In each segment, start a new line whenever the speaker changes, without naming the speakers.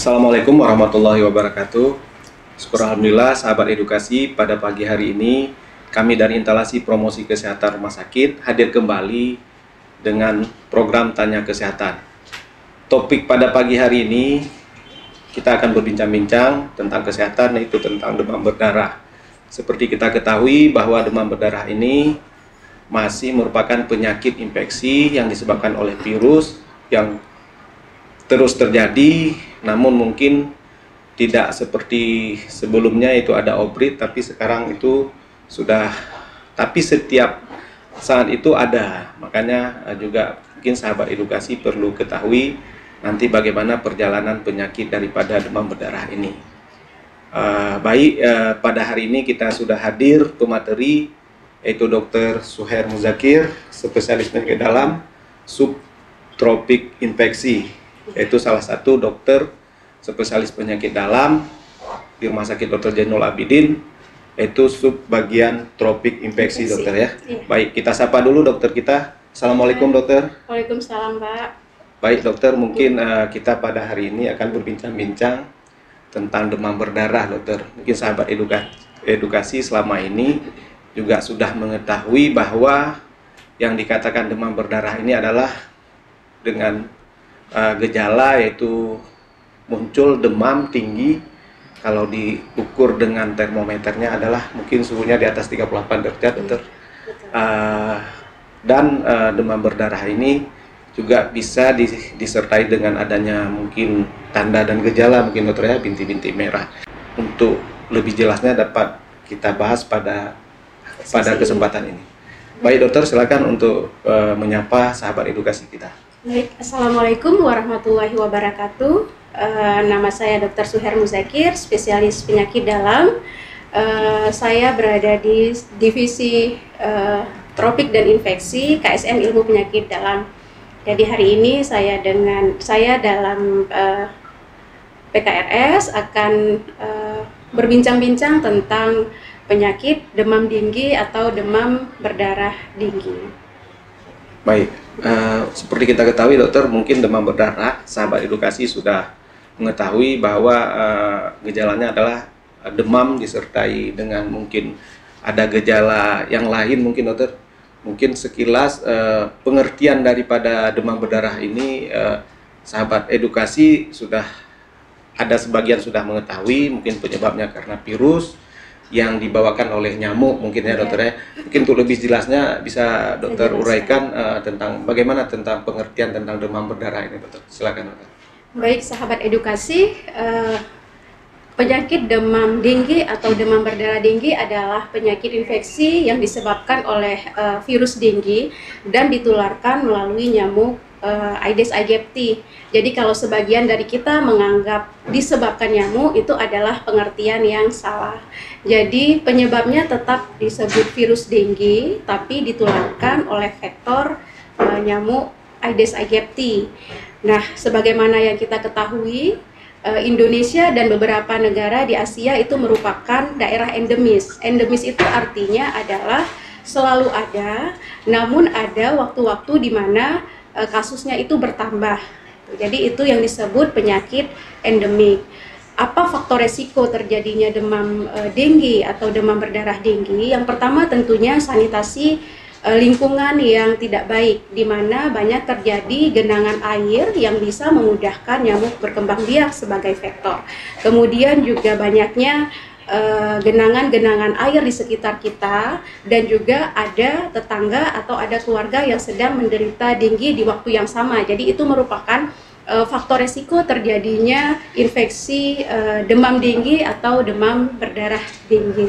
Assalamualaikum warahmatullahi wabarakatuh. Alhamdulillah sahabat edukasi, pada pagi hari ini kami dari Instalasi Promosi Kesehatan Rumah Sakit hadir kembali dengan program Tanya Kesehatan. Topik pada pagi hari ini kita akan berbincang-bincang tentang kesehatan, yaitu tentang demam berdarah. Seperti kita ketahui bahwa demam berdarah ini masih merupakan penyakit infeksi yang disebabkan oleh virus yang terus terjadi, namun mungkin tidak seperti sebelumnya itu ada outbreak, tapi sekarang itu sudah, tapi setiap saat itu ada. Makanya juga mungkin sahabat edukasi perlu ketahui nanti bagaimana perjalanan penyakit daripada demam berdarah ini. Pada hari ini kita sudah hadir pemateri, yaitu Dr. Suher Muzakir, spesialis penyakit dalam subtropik infeksi, yaitu salah satu dokter spesialis penyakit dalam di Rumah Sakit Dr. Zainul Abidin, yaitu subbagian tropik infeksi, dokter ya. Baik, kita sapa dulu dokter kita. Assalamualaikum dokter.
Waalaikumsalam Pak.
Baik dokter, mungkin kita pada hari ini akan berbincang-bincang tentang demam berdarah dokter. Mungkin sahabat edukasi selama ini juga sudah mengetahui bahwa yang dikatakan demam berdarah ini adalah dengan gejala yaitu muncul demam tinggi. Kalau diukur dengan termometernya adalah mungkin suhunya di atas 38 derajat dokter. Dan demam berdarah ini juga bisa disertai dengan adanya mungkin tanda dan gejala mungkin dokter ya, bintik-bintik merah. Untuk lebih jelasnya dapat kita bahas pada kesempatan ini. Baik dokter, silakan untuk menyapa sahabat edukasi kita.
Baik, Assalamualaikum warahmatullahi wabarakatuh. Nama saya Dr. Suher Muzakir, spesialis penyakit dalam. Saya berada di divisi tropik dan infeksi KSM Ilmu Penyakit Dalam. Jadi hari ini saya dalam PKRS akan berbincang-bincang tentang penyakit demam tinggi atau demam berdarah tinggi.
Baik, seperti kita ketahui dokter, mungkin demam berdarah sahabat edukasi sudah mengetahui bahwa gejalanya adalah demam disertai dengan mungkin ada gejala yang lain mungkin dokter. Mungkin sekilas pengertian daripada demam berdarah ini sahabat edukasi sudah ada sebagian sudah mengetahui, mungkin penyebabnya karena virus yang dibawakan oleh nyamuk mungkin ya dokter ya. Mungkin untuk lebih jelasnya bisa dokter uraikan tentang bagaimana tentang pengertian tentang demam berdarah ini dokter. Silakan dokter.
Baik sahabat edukasi, penyakit demam denggi atau demam berdarah denggi adalah penyakit infeksi yang disebabkan oleh virus denggi dan ditularkan melalui nyamuk Aedes aegypti. Jadi kalau sebagian dari kita menganggap disebabkan nyamuk, itu adalah pengertian yang salah. Jadi penyebabnya tetap disebut virus denggi, tapi ditularkan oleh vektor nyamuk Aedes aegypti. Nah, sebagaimana yang kita ketahui, Indonesia dan beberapa negara di Asia itu merupakan daerah endemis. Endemis itu artinya adalah selalu ada, namun ada waktu-waktu di mana kasusnya itu bertambah. Jadi itu yang disebut penyakit endemik. Apa faktor resiko terjadinya demam denggi atau demam berdarah denggi? Yang pertama tentunya sanitasi lingkungan yang tidak baik, di mana banyak terjadi genangan air yang bisa memudahkan nyamuk berkembang biak sebagai vektor. Kemudian juga banyaknya genangan-genangan air di sekitar kita, dan juga ada tetangga atau ada keluarga yang sedang menderita denggi di waktu yang sama. Jadi itu merupakan faktor resiko terjadinya infeksi demam denggi atau demam berdarah denggi.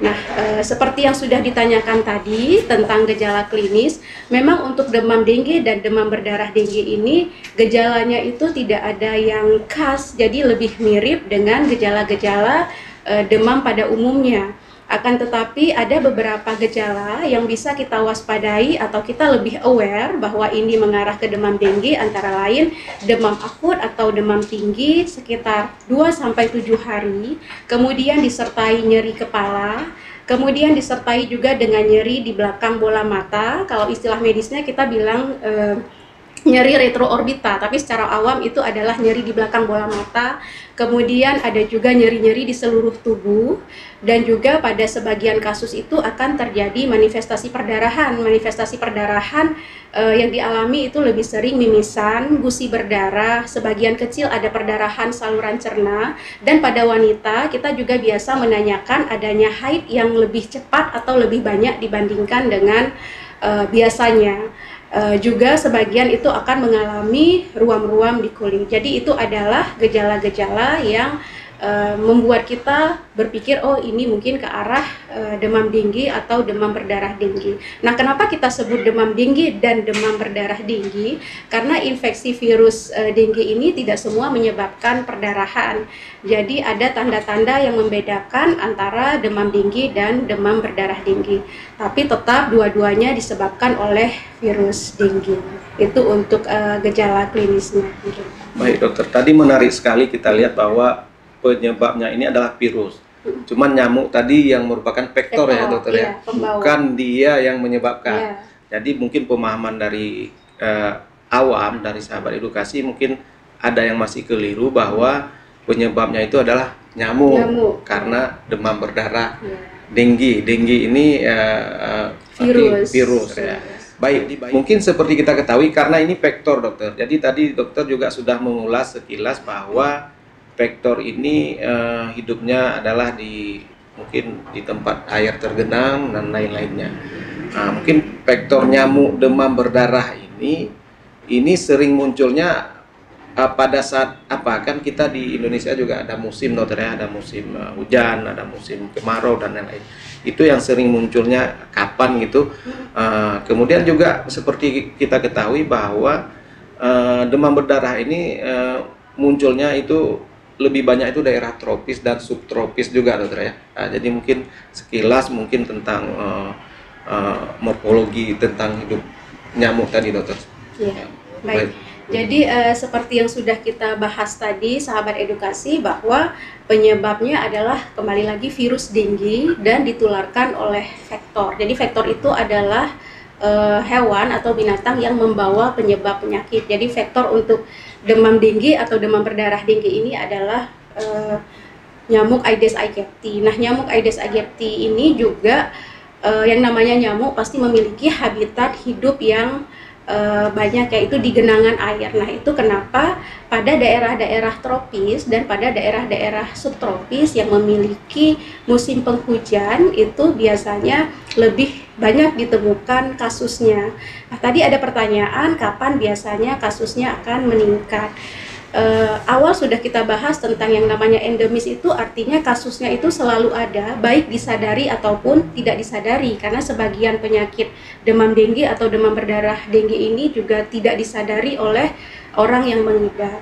Nah, seperti yang sudah ditanyakan tadi tentang gejala klinis, memang untuk demam denggi dan demam berdarah denggi ini gejalanya itu tidak ada yang khas, jadi lebih mirip dengan gejala-gejala demam pada umumnya. Akan tetapi ada beberapa gejala yang bisa kita waspadai atau kita lebih aware bahwa ini mengarah ke demam denggi, antara lain demam akut atau demam tinggi sekitar 2-7 hari, kemudian disertai nyeri kepala, kemudian disertai juga dengan nyeri di belakang bola mata. Kalau istilah medisnya kita bilang nyeri retroorbita, tapi secara awam itu adalah nyeri di belakang bola mata. Kemudian ada juga nyeri-nyeri di seluruh tubuh, dan juga pada sebagian kasus itu akan terjadi manifestasi perdarahan. Manifestasi perdarahan yang dialami itu lebih sering mimisan, gusi berdarah, sebagian kecil ada perdarahan saluran cerna, dan pada wanita kita juga biasa menanyakan adanya haid yang lebih cepat atau lebih banyak dibandingkan dengan biasanya. Juga sebagian itu akan mengalami ruam-ruam di kulit. Jadi itu adalah gejala-gejala yang membuat kita berpikir, oh ini mungkin ke arah demam tinggi atau demam berdarah tinggi. Nah, kenapa kita sebut demam tinggi dan demam berdarah tinggi? Karena infeksi virus dengue ini tidak semua menyebabkan perdarahan. Jadi ada tanda-tanda yang membedakan antara demam tinggi dan demam berdarah tinggi. Tapi tetap dua-duanya disebabkan oleh virus dengue. Itu untuk gejala klinisnya.
Baik dokter, tadi menarik sekali kita lihat bahwa penyebabnya ini adalah virus. Cuman nyamuk tadi yang merupakan vektor ya dokter ya, bukan dia yang menyebabkan. Jadi mungkin pemahaman dari awam, dari sahabat edukasi mungkin ada yang masih keliru bahwa penyebabnya itu adalah nyamuk. Karena demam berdarah. Dengue ini virus ya. Baik, mungkin seperti kita ketahui karena ini vektor dokter. Jadi tadi dokter juga sudah mengulas sekilas bahwa vektor ini hidupnya adalah mungkin di tempat air tergenang dan lain-lainnya. Nah, mungkin vektor nyamuk demam berdarah ini sering munculnya pada saat apa? Kan kita di Indonesia juga ada musim dokter ya, ada musim hujan, ada musim kemarau dan lain-lain. Itu yang sering munculnya kapan gitu. Kemudian juga seperti kita ketahui bahwa demam berdarah ini munculnya itu lebih banyak itu daerah tropis dan subtropis juga dokter ya. Jadi mungkin sekilas mungkin tentang morfologi tentang hidup nyamuk tadi dokter.
Ya, baik. Jadi seperti yang sudah kita bahas tadi sahabat edukasi, bahwa penyebabnya adalah kembali lagi virus dengue dan ditularkan oleh vektor. Jadi vektor itu adalah hewan atau binatang yang membawa penyebab penyakit. Jadi vektor untuk demam dengue atau demam berdarah dengue ini adalah nyamuk Aedes aegypti. Nah, nyamuk Aedes aegypti ini juga yang namanya nyamuk pasti memiliki habitat hidup yang banyak, yaitu di genangan air. Nah, itu kenapa pada daerah-daerah tropis dan pada daerah-daerah subtropis yang memiliki musim penghujan itu biasanya lebih banyak ditemukan kasusnya. Nah, tadi ada pertanyaan kapan biasanya kasusnya akan meningkat. Awal sudah kita bahas tentang yang namanya endemis, itu artinya kasusnya itu selalu ada, baik disadari ataupun tidak disadari, karena sebagian penyakit demam dengue atau demam berdarah dengue ini juga tidak disadari oleh orang yang mengidap.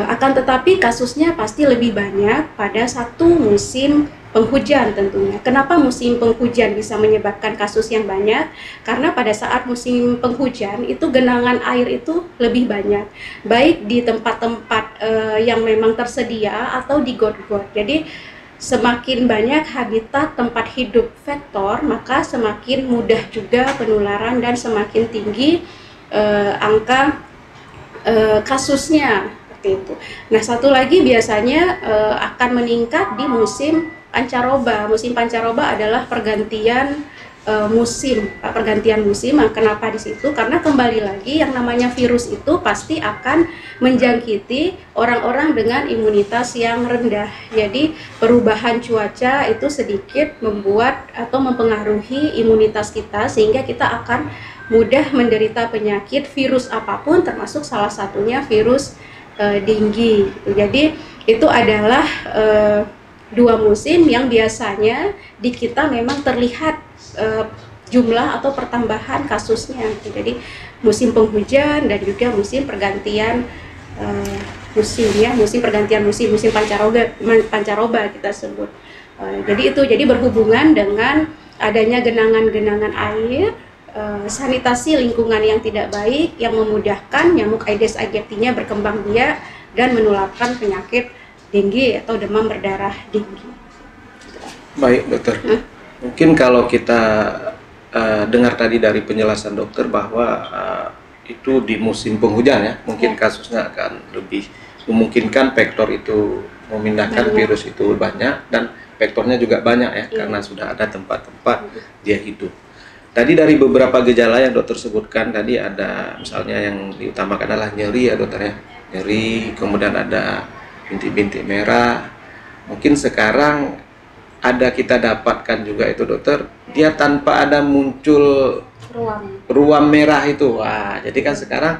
Akan tetapi kasusnya pasti lebih banyak pada satu musim penghujan tentunya. Kenapa musim penghujan bisa menyebabkan kasus yang banyak? Karena pada saat musim penghujan itu genangan air itu lebih banyak, baik di tempat-tempat yang memang tersedia atau di got-got. Jadi semakin banyak habitat tempat hidup vektor, maka semakin mudah juga penularan dan semakin tinggi angka kasusnya. Itu. Nah, satu lagi biasanya akan meningkat di musim pancaroba. Musim pancaroba adalah pergantian musim. Kenapa di situ? Karena kembali lagi yang namanya virus itu pasti akan menjangkiti orang-orang dengan imunitas yang rendah. Jadi perubahan cuaca itu sedikit membuat atau mempengaruhi imunitas kita, sehingga kita akan mudah menderita penyakit virus apapun, termasuk salah satunya virus dengue. Jadi itu adalah dua musim yang biasanya di kita memang terlihat jumlah atau pertambahan kasusnya. Jadi musim penghujan dan juga musim pergantian musim ya, musim pancaroba kita sebut. Jadi berhubungan dengan adanya genangan-genangan air, sanitasi lingkungan yang tidak baik yang memudahkan nyamuk Aedes aegypti-nya berkembang biak dan menularkan penyakit dengue atau demam berdarah dengue.
Baik dokter, mungkin kalau kita dengar tadi dari penjelasan dokter bahwa itu di musim penghujan ya, mungkin kasusnya akan lebih memungkinkan vektor itu memindahkan virus itu banyak dan vektornya juga banyak ya, karena sudah ada tempat-tempat dia hidup. Tadi dari beberapa gejala yang dokter sebutkan tadi ada misalnya yang diutamakan adalah nyeri ya dokter ya, nyeri, kemudian ada bintik-bintik merah. Mungkin sekarang ada kita dapatkan juga itu dokter, dia tanpa ada muncul ruam merah itu. Wah, jadi kan sekarang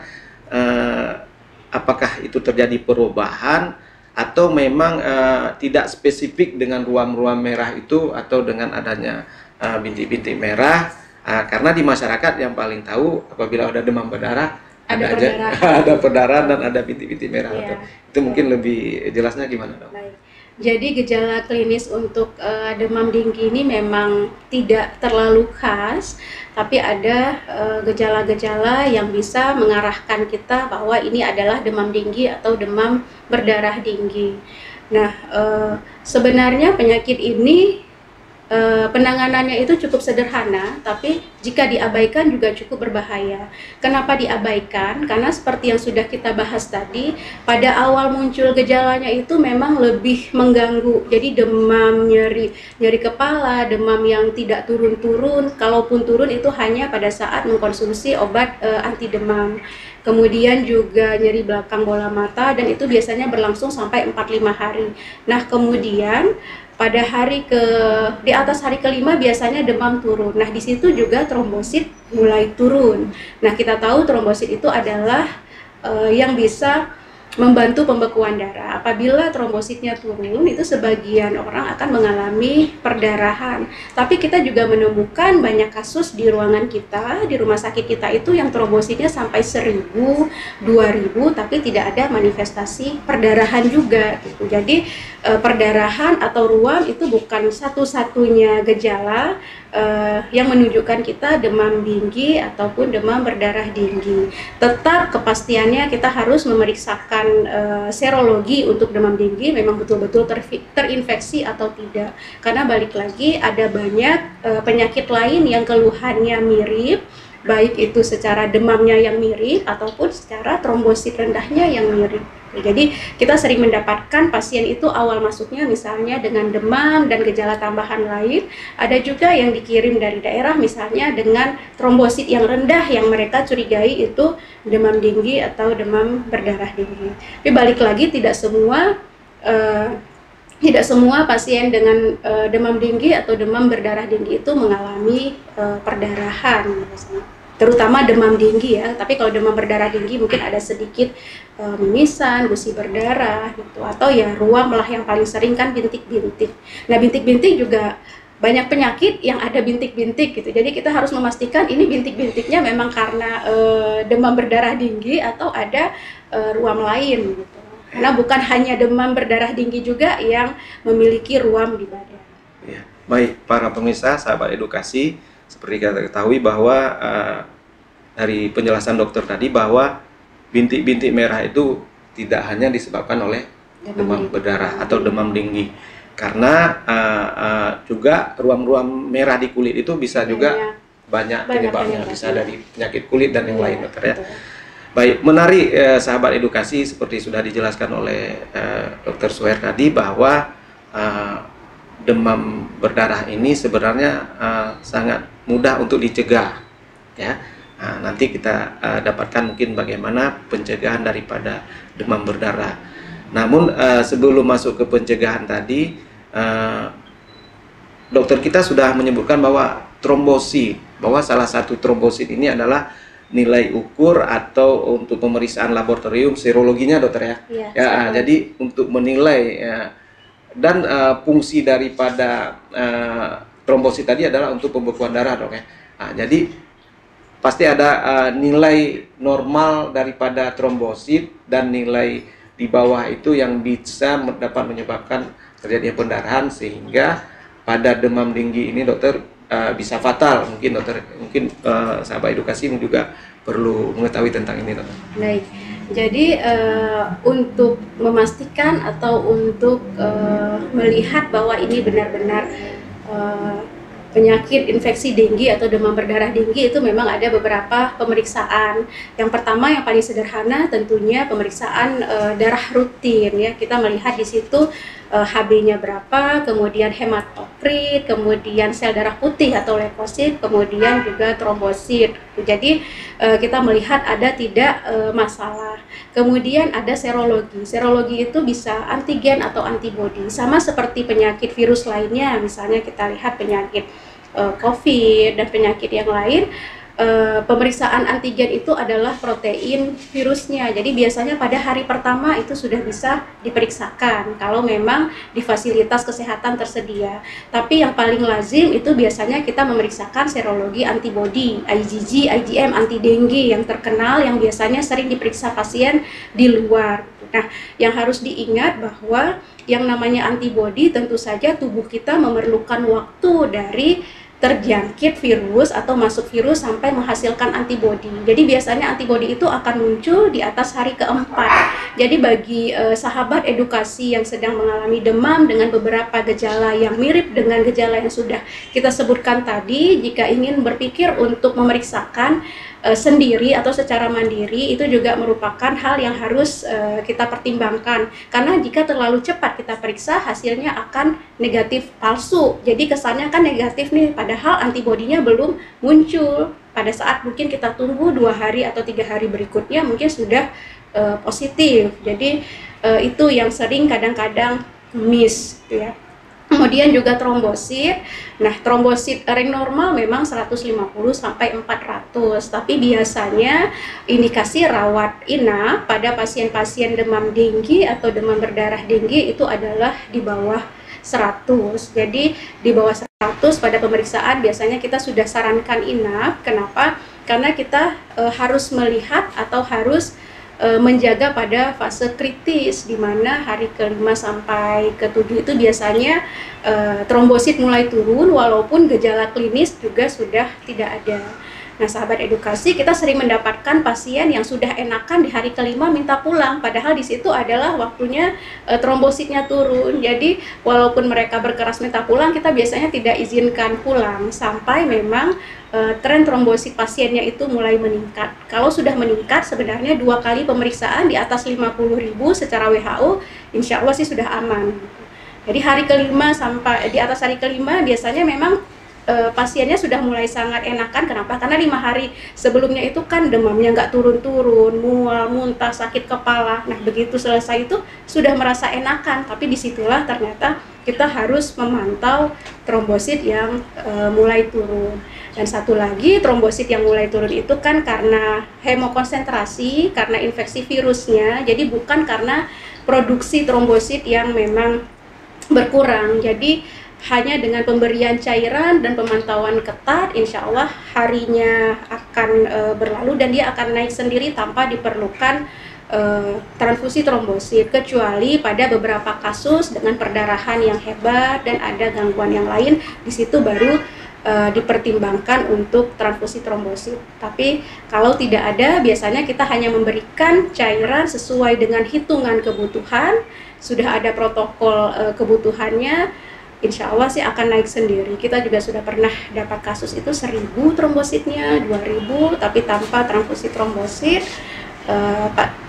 apakah itu terjadi perubahan atau memang tidak spesifik dengan ruam-ruam merah itu atau dengan adanya bintik-bintik merah? Karena di masyarakat yang paling tahu apabila ada demam berdarah ada perdarahan dan ada bintik-bintik merah.
Yeah.
Itu mungkin lebih jelasnya gimana dok?
Baik. Jadi gejala klinis untuk demam dinggi ini memang tidak terlalu khas, tapi ada gejala-gejala yang bisa mengarahkan kita bahwa ini adalah demam dinggi atau demam berdarah tinggi. Nah, sebenarnya penyakit ini penanganannya itu cukup sederhana, tapi jika diabaikan juga cukup berbahaya. Kenapa diabaikan? Karena seperti yang sudah kita bahas tadi, pada awal muncul gejalanya itu memang lebih mengganggu. Jadi demam, nyeri kepala, demam yang tidak turun-turun, kalaupun turun itu hanya pada saat mengkonsumsi obat anti demam. Kemudian juga nyeri belakang bola mata, dan itu biasanya berlangsung sampai 4-5 hari. Nah, kemudian pada di atas hari kelima biasanya demam turun. Nah, di situ juga trombosit mulai turun. Nah, kita tahu trombosit itu adalah yang bisa membantu pembekuan darah. Apabila trombositnya turun, itu sebagian orang akan mengalami perdarahan. Tapi kita juga menemukan banyak kasus di ruangan kita, di rumah sakit kita itu yang trombositnya sampai 1000, 2000, tapi tidak ada manifestasi perdarahan juga gitu. Jadi perdarahan atau ruam itu bukan satu-satunya gejala yang menunjukkan kita demam tinggi ataupun demam berdarah tinggi. Tetap kepastiannya kita harus memeriksakan serologi untuk demam tinggi memang betul-betul terinfeksi atau tidak. Karena balik lagi ada banyak penyakit lain yang keluhannya mirip, baik itu secara demamnya yang mirip ataupun secara trombosit rendahnya yang mirip. Jadi kita sering mendapatkan pasien itu awal masuknya misalnya dengan demam dan gejala tambahan lain. Ada juga yang dikirim dari daerah misalnya dengan trombosit yang rendah yang mereka curigai itu demam tinggi atau demam berdarah tinggi. Tapi balik lagi tidak semua pasien dengan demam tinggi atau demam berdarah tinggi itu mengalami perdarahan misalnya. Terutama demam tinggi ya, tapi kalau demam berdarah tinggi mungkin ada sedikit mimisan, gusi berdarah gitu, atau ya ruam lah yang paling sering kan bintik-bintik. Nah, bintik-bintik juga banyak penyakit yang ada bintik-bintik gitu, jadi kita harus memastikan ini bintik-bintiknya memang karena demam berdarah tinggi atau ada ruam lain gitu. Karena bukan hanya demam berdarah tinggi juga yang memiliki ruam di badan.
Ya, baik para pemirsa, sahabat edukasi, seperti kita ketahui bahwa dari penjelasan dokter tadi bahwa bintik-bintik merah itu tidak hanya disebabkan oleh demam berdarah atau demam tinggi, karena juga ruam-ruam merah di kulit itu bisa juga banyak penyebabnya, bisa dari penyakit kulit dan yang lain dokter ya. Baik, menarik sahabat edukasi, seperti sudah dijelaskan oleh dokter Suher tadi bahwa demam berdarah ini sebenarnya sangat mudah untuk dicegah ya. Nah, nanti kita dapatkan mungkin bagaimana pencegahan daripada demam berdarah. Namun sebelum masuk ke pencegahan tadi, dokter kita sudah menyebutkan bahwa trombosit, bahwa salah satu trombosit ini adalah nilai ukur atau untuk pemeriksaan laboratorium serologinya dokter ya. Ya, jadi untuk menilai dan fungsi daripada trombosit tadi adalah untuk pembekuan darah dok ya. Nah, jadi pasti ada nilai normal daripada trombosit dan nilai di bawah itu yang bisa dapat menyebabkan terjadinya pendarahan, sehingga pada demam tinggi ini dokter bisa fatal. Mungkin dokter, sahabat edukasi juga perlu mengetahui tentang ini dokter.
Baik. Jadi untuk memastikan atau untuk melihat bahwa ini benar-benar penyakit infeksi denggi atau demam berdarah denggi itu memang ada beberapa pemeriksaan. Yang pertama yang paling sederhana tentunya pemeriksaan darah rutin ya. Kita melihat di situ HB-nya berapa, kemudian hematokrit, kemudian sel darah putih atau leukosit, kemudian juga trombosit. Jadi kita melihat ada tidak masalah. Kemudian ada serologi. Serologi itu bisa antigen atau antibodi. Sama seperti penyakit virus lainnya, misalnya kita lihat penyakit COVID dan penyakit yang lain. Pemeriksaan antigen itu adalah protein virusnya. Jadi biasanya pada hari pertama itu sudah bisa diperiksakan kalau memang di fasilitas kesehatan tersedia. Tapi yang paling lazim itu biasanya kita memeriksakan serologi antibodi, IgG, IgM, anti dengue yang terkenal yang biasanya sering diperiksa pasien di luar. Nah, yang harus diingat bahwa yang namanya antibodi tentu saja tubuh kita memerlukan waktu dari terjangkit virus atau masuk virus sampai menghasilkan antibodi. Jadi biasanya antibodi itu akan muncul di atas hari keempat. Jadi bagi sahabat edukasi yang sedang mengalami demam dengan beberapa gejala yang mirip dengan gejala yang sudah kita sebutkan tadi, jika ingin berpikir untuk memeriksakan sendiri atau secara mandiri, itu juga merupakan hal yang harus kita pertimbangkan, karena jika terlalu cepat kita periksa hasilnya akan negatif palsu. Jadi kesannya kan negatif nih, padahal antibodinya belum muncul. Pada saat mungkin kita tunggu 2 hari atau 3 hari berikutnya mungkin sudah positif. Jadi itu yang sering kadang-kadang miss gitu ya. Kemudian juga trombosit. Nah, trombosit ring normal memang 150 sampai 400, tapi biasanya indikasi rawat inap pada pasien-pasien demam denggi atau demam berdarah denggi itu adalah di bawah 100. Jadi di bawah 100 pada pemeriksaan biasanya kita sudah sarankan inap. Kenapa? Karena kita harus melihat atau harus menjaga pada fase kritis, di mana hari ke-5 sampai ke-7 itu biasanya trombosit mulai turun walaupun gejala klinis juga sudah tidak ada. Nah, sahabat edukasi, kita sering mendapatkan pasien yang sudah enakan di hari ke-5 minta pulang, padahal di situ adalah waktunya trombositnya turun. Jadi walaupun mereka berkeras minta pulang, kita biasanya tidak izinkan pulang sampai memang tren trombosit pasiennya itu mulai meningkat. Kalau sudah meningkat, sebenarnya 2 kali pemeriksaan di atas 50.000 secara WHO, insya Allah sih sudah aman. Jadi hari ke-5 sampai di atas hari ke-5 biasanya memang pasiennya sudah mulai sangat enakan. Kenapa? Karena 5 hari sebelumnya itu kan demamnya nggak turun-turun, mual, muntah, sakit kepala. Nah, begitu selesai itu sudah merasa enakan, tapi disitulah ternyata kita harus memantau trombosit yang mulai turun. Dan satu lagi, trombosit yang mulai turun itu kan karena hemokonsentrasi, karena infeksi virusnya, jadi bukan karena produksi trombosit yang memang berkurang. Jadi hanya dengan pemberian cairan dan pemantauan ketat, insya Allah harinya akan berlalu dan dia akan naik sendiri tanpa diperlukan transfusi trombosit, kecuali pada beberapa kasus dengan perdarahan yang hebat dan ada gangguan yang lain, di situ baru dipertimbangkan untuk transfusi trombosit. Tapi kalau tidak ada, biasanya kita hanya memberikan cairan sesuai dengan hitungan kebutuhan, sudah ada protokol kebutuhannya, insya Allah sih akan naik sendiri. Kita juga sudah pernah dapat kasus itu 1.000 trombositnya, 2.000, tapi tanpa transfusi trombosit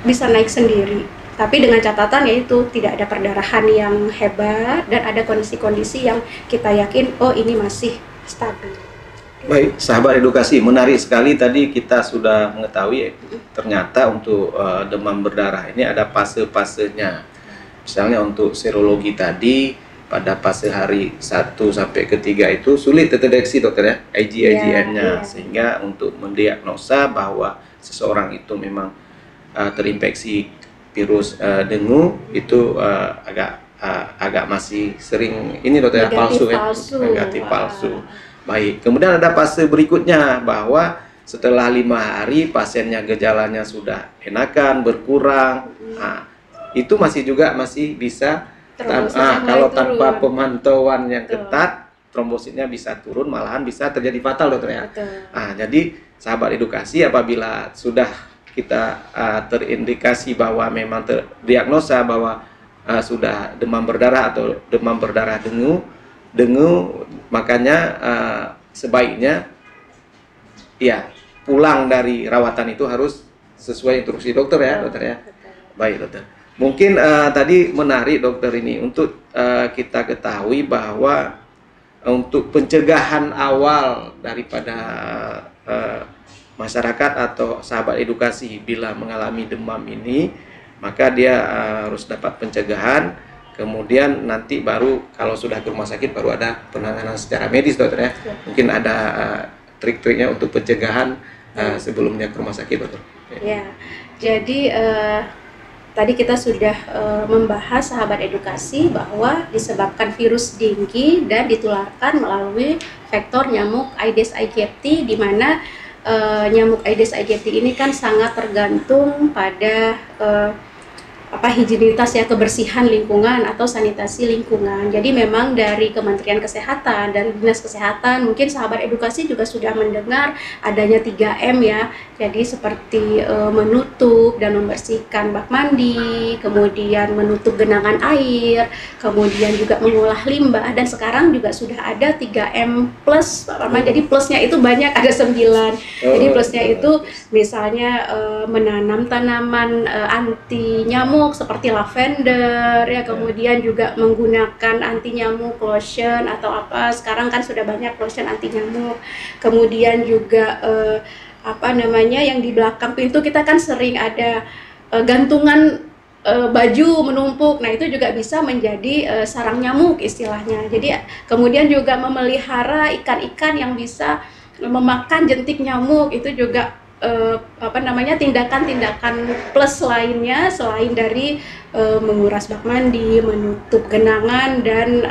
bisa naik sendiri. Tapi dengan catatan yaitu tidak ada perdarahan yang hebat dan ada kondisi-kondisi yang kita yakin, oh ini masih stabil.
Baik, sahabat edukasi, menarik sekali tadi kita sudah mengetahui ternyata untuk demam berdarah ini ada fase-fasenya. Misalnya untuk serologi tadi, pada fase hari 1 sampai ke-3 itu sulit terdeteksi dokter ya, IgM-nya, sehingga untuk mendiagnosa bahwa seseorang itu memang terinfeksi virus dengue itu agak masih sering ini dokter
negatif
palsu. Negatif palsu. Baik, kemudian ada fase berikutnya bahwa setelah 5 hari pasiennya gejalanya sudah enakan, berkurang. Nah, itu masih bisa kalau tanpa pemantauan yang ketat, trombositnya bisa turun, malahan bisa terjadi fatal dokter ya. Jadi sahabat edukasi, apabila sudah kita terindikasi bahwa memang terdiagnosa bahwa sudah demam berdarah atau demam berdarah dengue makanya sebaiknya ya pulang dari rawatan itu harus sesuai instruksi dokter ya, dokter ya. Baik dokter. Mungkin tadi menarik dokter ini untuk kita ketahui bahwa untuk pencegahan awal daripada masyarakat atau sahabat edukasi bila mengalami demam ini, maka dia harus dapat pencegahan. Kemudian nanti baru kalau sudah ke rumah sakit baru ada penanganan secara medis dokter ya. Mungkin ada trik-triknya untuk pencegahan sebelumnya ke rumah sakit dokter.
Ya, jadi tadi kita sudah membahas sahabat edukasi bahwa disebabkan virus dengue dan ditularkan melalui vektor nyamuk Aedes aegypti, di mana nyamuk Aedes aegypti ini kan sangat tergantung pada higienitas ya, kebersihan lingkungan atau sanitasi lingkungan. Jadi memang dari Kementerian Kesehatan dan Dinas Kesehatan, mungkin sahabat edukasi juga sudah mendengar adanya 3M ya. Jadi seperti menutup dan membersihkan bak mandi, kemudian menutup genangan air, kemudian juga mengolah limbah, dan sekarang juga sudah ada 3M plus, Pak Parman. Jadi plusnya itu banyak, ada 9. Jadi plusnya itu misalnya menanam tanaman anti nyamuk seperti lavender ya, kemudian juga menggunakan anti nyamuk lotion atau apa, sekarang kan sudah banyak lotion anti nyamuk. Kemudian juga yang di belakang pintu kita kan sering ada gantungan baju menumpuk, nah itu juga bisa menjadi sarang nyamuk istilahnya. Jadi kemudian juga memelihara ikan-ikan yang bisa memakan jentik nyamuk, itu juga tindakan-tindakan plus lainnya selain dari menguras bak mandi, menutup genangan, dan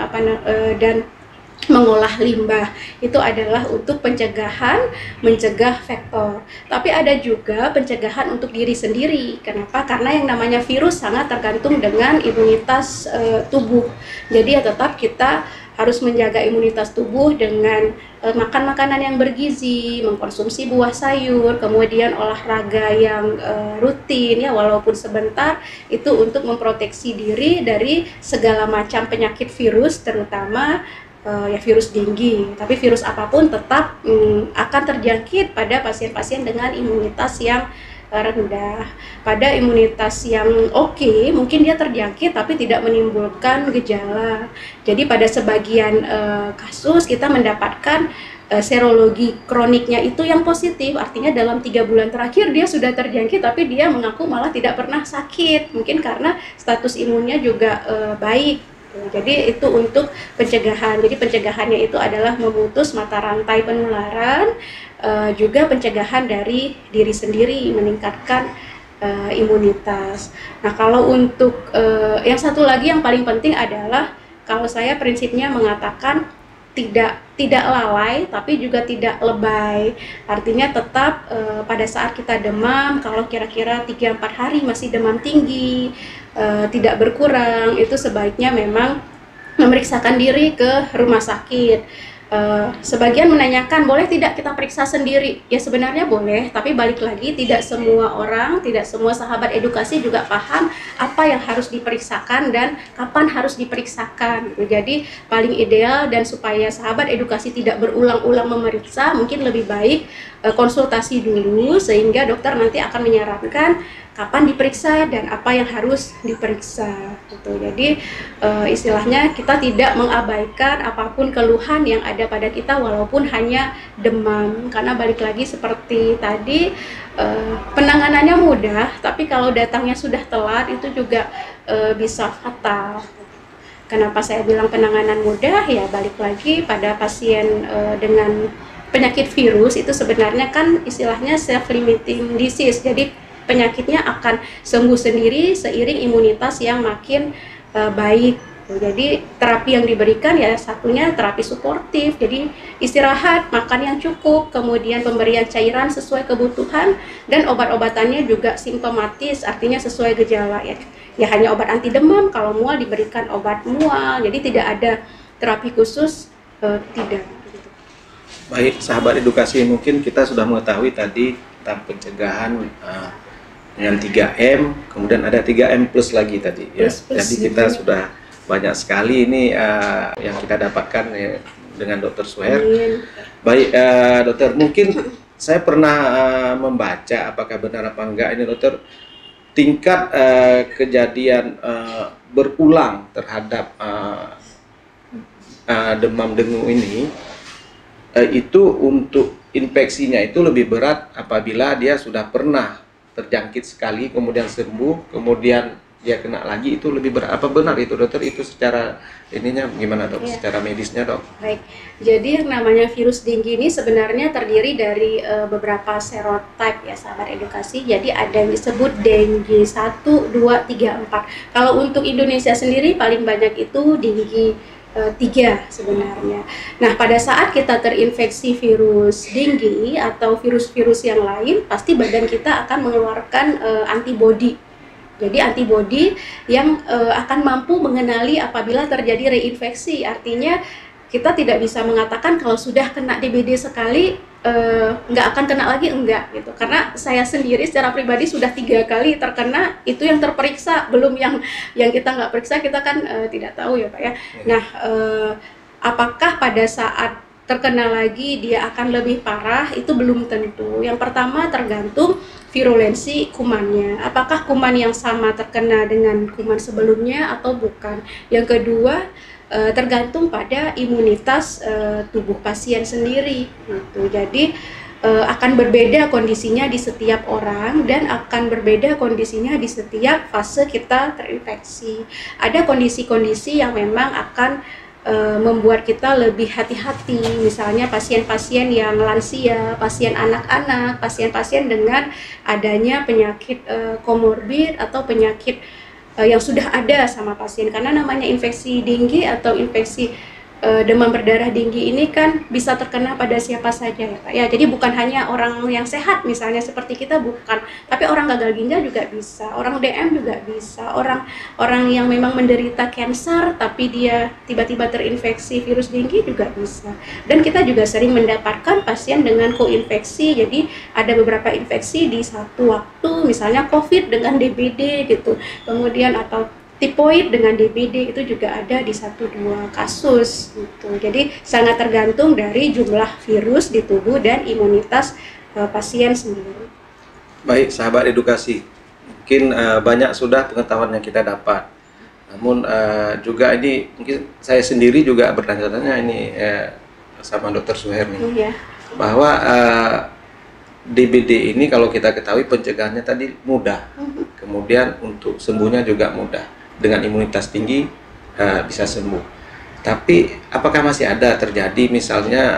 mengolah limbah. Itu adalah untuk mencegah vektor. Tapi ada juga pencegahan untuk diri sendiri. Kenapa? Karena yang namanya virus sangat tergantung dengan imunitas tubuh. Jadi ya tetap kita harus menjaga imunitas tubuh dengan makan makanan yang bergizi, mengkonsumsi buah sayur, kemudian olahraga yang rutin ya, walaupun sebentar, itu untuk memproteksi diri dari segala macam penyakit virus, terutama virus dengue. Tapi virus apapun tetap akan terjangkit pada pasien-pasien dengan imunitas yang rendah. Pada imunitas yang oke, mungkin dia terjangkit tapi tidak menimbulkan gejala. Jadi pada sebagian kasus kita mendapatkan serologi kroniknya itu yang positif, artinya dalam 3 bulan terakhir dia sudah terjangkit tapi dia mengaku malah tidak pernah sakit, mungkin karena status imunnya juga baik. Jadi itu untuk pencegahan. Jadi pencegahannya itu adalah memutus mata rantai penularan, juga pencegahan dari diri sendiri, meningkatkan imunitas. Nah, kalau untuk yang satu lagi yang paling penting adalah, kalau saya prinsipnya mengatakan tidak lalai tapi juga tidak lebay. Artinya tetap pada saat kita demam, kalau kira-kira 3-4 hari masih demam tinggi, tidak berkurang, itu sebaiknya memang memeriksakan diri ke rumah sakit. Sebagian menanyakan, boleh tidak kita periksa sendiri? Ya sebenarnya boleh, tapi balik lagi, tidak semua orang, tidak semua sahabat edukasi juga paham apa yang harus diperiksakan dan kapan harus diperiksakan. Jadi paling ideal, dan supaya sahabat edukasi tidak berulang-ulang memeriksa, mungkin lebih baik konsultasi dulu, sehingga dokter nanti akan menyarankan kapan diperiksa dan apa yang harus diperiksa gitu. Jadi istilahnya kita tidak mengabaikan apapun keluhan yang ada pada kita walaupun hanya demam, karena balik lagi seperti tadi, penanganannya mudah tapi kalau datangnya sudah telat itu juga bisa fatal. Kenapa saya bilang penanganan mudah? Ya balik lagi pada pasien dengan penyakit virus itu sebenarnya kan istilahnya self-limiting disease, jadi penyakitnya akan sembuh sendiri seiring imunitas yang makin baik. Jadi terapi yang diberikan ya satunya terapi suportif, jadi istirahat, makan yang cukup, kemudian pemberian cairan sesuai kebutuhan, dan obat-obatannya juga simptomatis, artinya sesuai gejala ya. Ya hanya obat anti demam, kalau mual diberikan obat mual, jadi tidak ada terapi khusus, tidak.
Baik, sahabat edukasi, mungkin kita sudah mengetahui tadi tentang pencegahan dengan 3M, kemudian ada 3M plus lagi tadi ya. Jadi kita sudah banyak sekali ini yang kita dapatkan dengan Dokter Suher.
Amin.
Baik, dokter, mungkin saya pernah membaca, apakah benar apa enggak ini dokter, tingkat kejadian berulang terhadap demam dengung ini itu untuk infeksinya itu lebih berat apabila dia sudah pernah terjangkit sekali kemudian sembuh, kemudian dia kena lagi, itu lebih berat. Apa benar itu dokter? Itu secara ininya gimana dok?
Ya.
Secara medisnya dok?
Baik, jadi yang namanya virus dengue ini sebenarnya terdiri dari beberapa serotype ya sahabat edukasi. Jadi ada yang disebut dengue 1, 2, 3, 4. Kalau untuk Indonesia sendiri paling banyak itu dengue 3 sebenarnya. Nah, pada saat kita terinfeksi virus dengue atau virus-virus yang lain, pasti badan kita akan mengeluarkan antibodi. Jadi antibodi yang akan mampu mengenali apabila terjadi reinfeksi. Artinya kita tidak bisa mengatakan kalau sudah kena DBD sekali nggak akan kena lagi, enggak gitu. Karena saya sendiri secara pribadi sudah 3 kali terkena, itu yang terperiksa, belum yang kita nggak periksa, kita kan tidak tahu ya Pak ya. Nah, apakah pada saat terkena lagi dia akan lebih parah, itu belum tentu. Yang pertama tergantung virulensi kumannya, apakah kuman yang sama terkena dengan kuman sebelumnya atau bukan. Yang kedua tergantung pada imunitas tubuh pasien sendiri gitu. Jadi akan berbeda kondisinya di setiap orang dan akan berbeda kondisinya di setiap fase kita terinfeksi. Ada kondisi-kondisi yang memang akan membuat kita lebih hati-hati, misalnya pasien-pasien yang lansia, pasien anak-anak, pasien-pasien dengan adanya penyakit komorbid atau penyakit yang sudah ada sama pasien. Karena namanya infeksi dengue atau infeksi demam berdarah dengue ini kan bisa terkena pada siapa saja ya Pak ya. Jadi bukan hanya orang yang sehat misalnya seperti kita, bukan, tapi orang gagal ginjal juga bisa, orang DM juga bisa, orang yang memang menderita kanker tapi dia tiba-tiba terinfeksi virus dengue juga bisa. Dan kita juga sering mendapatkan pasien dengan koinfeksi, jadi ada beberapa infeksi di satu waktu, misalnya COVID dengan DBD gitu, kemudian atau tipoid dengan DBD, itu juga ada di 1-2 kasus gitu. Jadi sangat tergantung dari jumlah virus di tubuh dan imunitas pasien sendiri.
Baik, sahabat edukasi, mungkin banyak sudah pengetahuan yang kita dapat. Namun juga ini mungkin saya sendiri juga bertanya-tanya ini sama Dokter Suher nih, bahwa DBD ini kalau kita ketahui pencegahannya tadi mudah, kemudian untuk sembuhnya juga mudah. Dengan imunitas tinggi bisa sembuh. Tapi apakah masih ada terjadi misalnya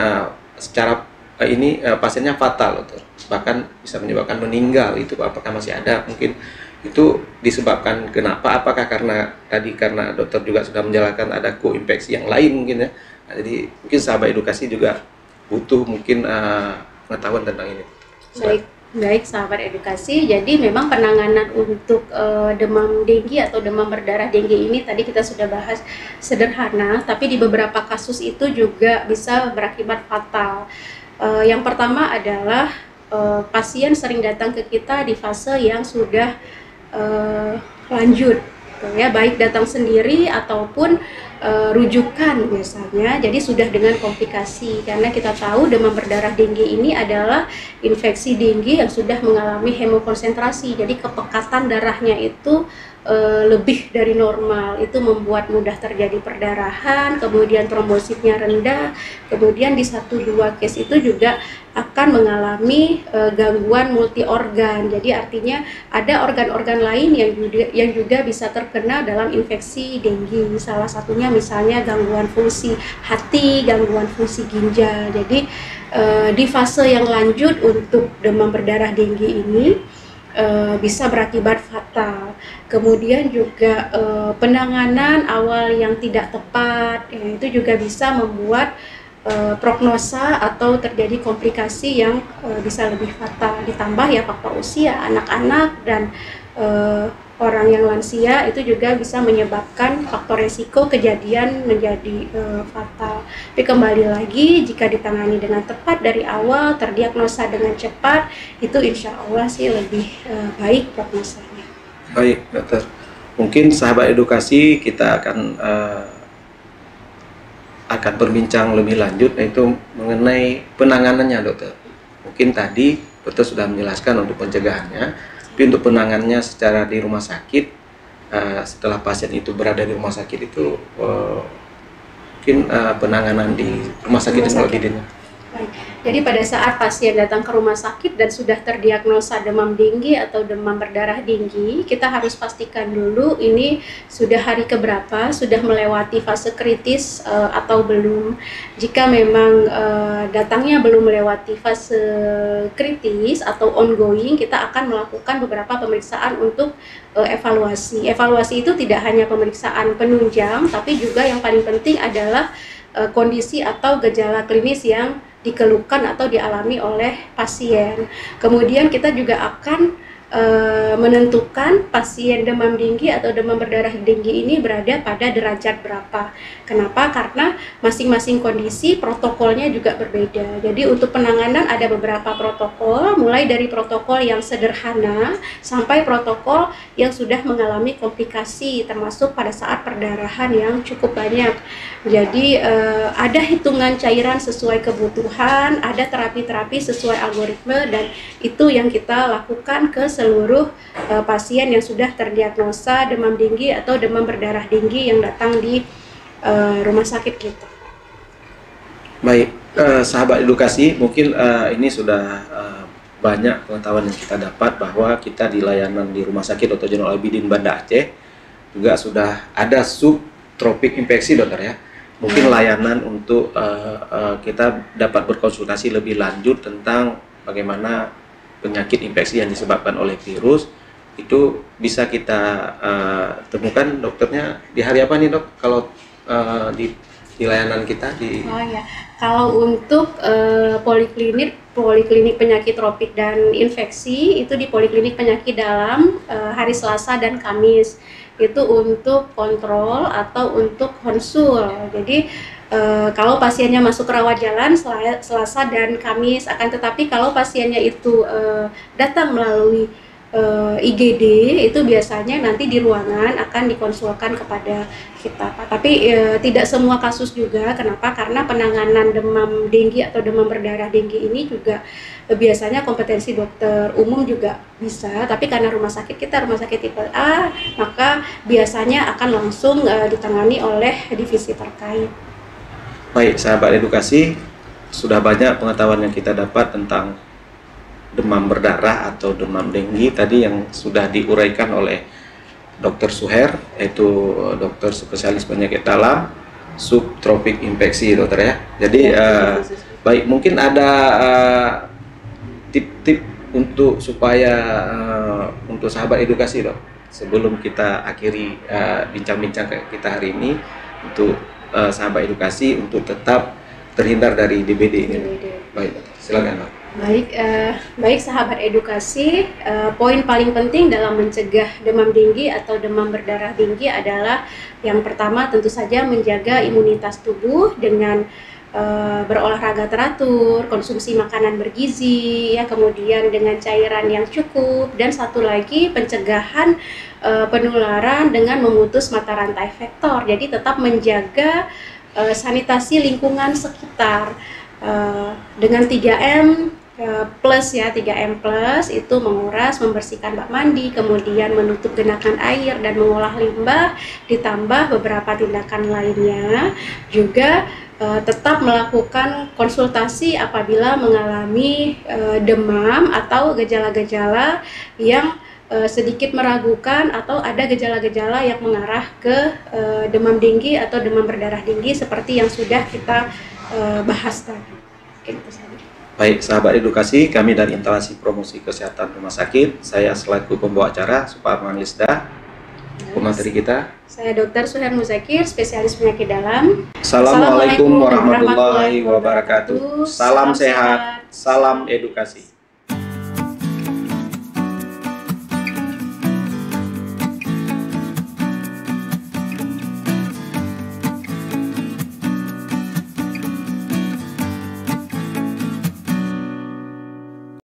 secara ini pasiennya fatal, dokter, bahkan bisa menyebabkan meninggal, itu apakah masih ada? Mungkin itu disebabkan kenapa? Apakah karena dokter juga sudah menjelaskan ada koinfeksi yang lain mungkin ya. Nah, jadi mungkin sahabat edukasi juga butuh mungkin pengetahuan tentang ini.
Baik sahabat edukasi, jadi memang penanganan untuk demam dengue atau demam berdarah dengue ini tadi kita sudah bahas sederhana, tapi di beberapa kasus itu juga bisa berakibat fatal. Yang pertama adalah pasien sering datang ke kita di fase yang sudah lanjut, ya, baik datang sendiri ataupun rujukan biasanya, jadi sudah dengan komplikasi, karena kita tahu demam berdarah dengue ini adalah infeksi dengue yang sudah mengalami hemokonsentrasi, jadi kepekatan darahnya itu lebih dari normal, itu membuat mudah terjadi perdarahan, kemudian trombositnya rendah, kemudian di 1-2 case itu juga akan mengalami gangguan multi organ. Jadi artinya ada organ-organ lain yang juga bisa terkena dalam infeksi dengue. Salah satunya misalnya gangguan fungsi hati, gangguan fungsi ginjal. Jadi di fase yang lanjut untuk demam berdarah dengue ini bisa berakibat fatal. Kemudian juga penanganan awal yang tidak tepat, itu juga bisa membuat prognosa atau terjadi komplikasi yang bisa lebih fatal. Ditambah ya faktor usia, anak-anak dan orang yang lansia itu juga bisa menyebabkan faktor resiko kejadian menjadi fatal. Tapi kembali lagi, jika ditangani dengan tepat dari awal, terdiagnosa dengan cepat, itu insya Allah sih lebih baik prognosanya.
Baik dokter, mungkin sahabat edukasi kita akan akan berbincang lebih lanjut, yaitu mengenai penanganannya, dokter. Mungkin tadi dokter sudah menjelaskan untuk pencegahannya, tapi untuk penanganannya secara di rumah sakit, setelah pasien itu berada di rumah sakit itu, mungkin penanganan di rumah sakit itu lebih dini.
Baik. Jadi pada saat pasien datang ke rumah sakit dan sudah terdiagnosa demam tinggi atau demam berdarah tinggi, kita harus pastikan dulu ini sudah hari keberapa, sudah melewati fase kritis atau belum. Jika memang datangnya belum melewati fase kritis atau ongoing, kita akan melakukan beberapa pemeriksaan untuk evaluasi. Evaluasi itu tidak hanya pemeriksaan penunjang, tapi juga yang paling penting adalah kondisi atau gejala klinis yang dikeluhkan atau dialami oleh pasien. Kemudian kita juga akan menentukan pasien demam tinggi atau demam berdarah tinggi ini berada pada derajat berapa. Kenapa? Karena masing-masing kondisi protokolnya juga berbeda. Jadi untuk penanganan ada beberapa protokol, mulai dari protokol yang sederhana sampai protokol yang sudah mengalami komplikasi, termasuk pada saat perdarahan yang cukup banyak. Jadi ada hitungan cairan sesuai kebutuhan, ada terapi-terapi sesuai algoritme, dan itu yang kita lakukan ke seluruh pasien yang sudah terdiagnosa demam tinggi atau demam berdarah tinggi yang datang di rumah sakit kita.
Baik, sahabat edukasi, mungkin ini sudah banyak pengetahuan yang kita dapat bahwa kita di layanan di Rumah Sakit Dr. Zainul Abidin Banda Aceh juga sudah ada subtropik infeksi, dokter ya. Mungkin layanan untuk kita dapat berkonsultasi lebih lanjut tentang bagaimana penyakit infeksi yang disebabkan oleh virus itu bisa kita temukan dokternya di hari apa nih, dok? Kalau di layanan kita di
kalau untuk poliklinik penyakit tropik dan infeksi itu di poliklinik penyakit dalam hari Selasa dan Kamis, itu untuk kontrol atau untuk konsul. Jadi kalau pasiennya masuk ke rawat jalan Selasa dan Kamis, akan tetapi kalau pasiennya itu datang melalui IGD, itu biasanya nanti di ruangan akan dikonsulkan kepada kita. Tapi tidak semua kasus juga. Kenapa? Karena penanganan demam denggi atau demam berdarah denggi ini juga biasanya kompetensi dokter umum juga bisa. Tapi karena rumah sakit kita rumah sakit tipe A, maka biasanya akan langsung ditangani oleh divisi terkait.
Baik, sahabat edukasi, sudah banyak pengetahuan yang kita dapat tentang demam berdarah atau demam denggi tadi yang sudah diuraikan oleh Dr. Suher, yaitu dokter spesialis penyakit dalam subtropik infeksi, dokter ya. Jadi baik, mungkin ada tip-tip untuk supaya untuk sahabat edukasi, dok, sebelum kita akhiri bincang-bincang kita hari ini, untuk sahabat edukasi untuk tetap terhindar dari DBD ini. Baik, silakan, dok.
Baik sahabat edukasi, poin paling penting dalam mencegah demam tinggi atau demam berdarah tinggi adalah yang pertama tentu saja menjaga imunitas tubuh dengan berolahraga teratur, konsumsi makanan bergizi, ya, kemudian dengan cairan yang cukup, dan satu lagi pencegahan penularan dengan memutus mata rantai vektor. Jadi tetap menjaga sanitasi lingkungan sekitar dengan 3M plus ya, 3M plus itu menguras, membersihkan bak mandi, kemudian menutup genangan air dan mengolah limbah, ditambah beberapa tindakan lainnya. Juga tetap melakukan konsultasi apabila mengalami demam atau gejala-gejala yang sedikit meragukan atau ada gejala-gejala yang mengarah ke demam tinggi atau demam berdarah tinggi seperti yang sudah kita bahas tadi.
Baik, sahabat edukasi, kami dari Instalasi Promosi Kesehatan Rumah Sakit, saya selaku pembawa acara Suparman Lisda, pemateri kita.
Saya Dr. Suher Muzakir, spesialis penyakit dalam.
Assalamualaikum warahmatullahi wabarakatuh. Salam sehat, salam edukasi.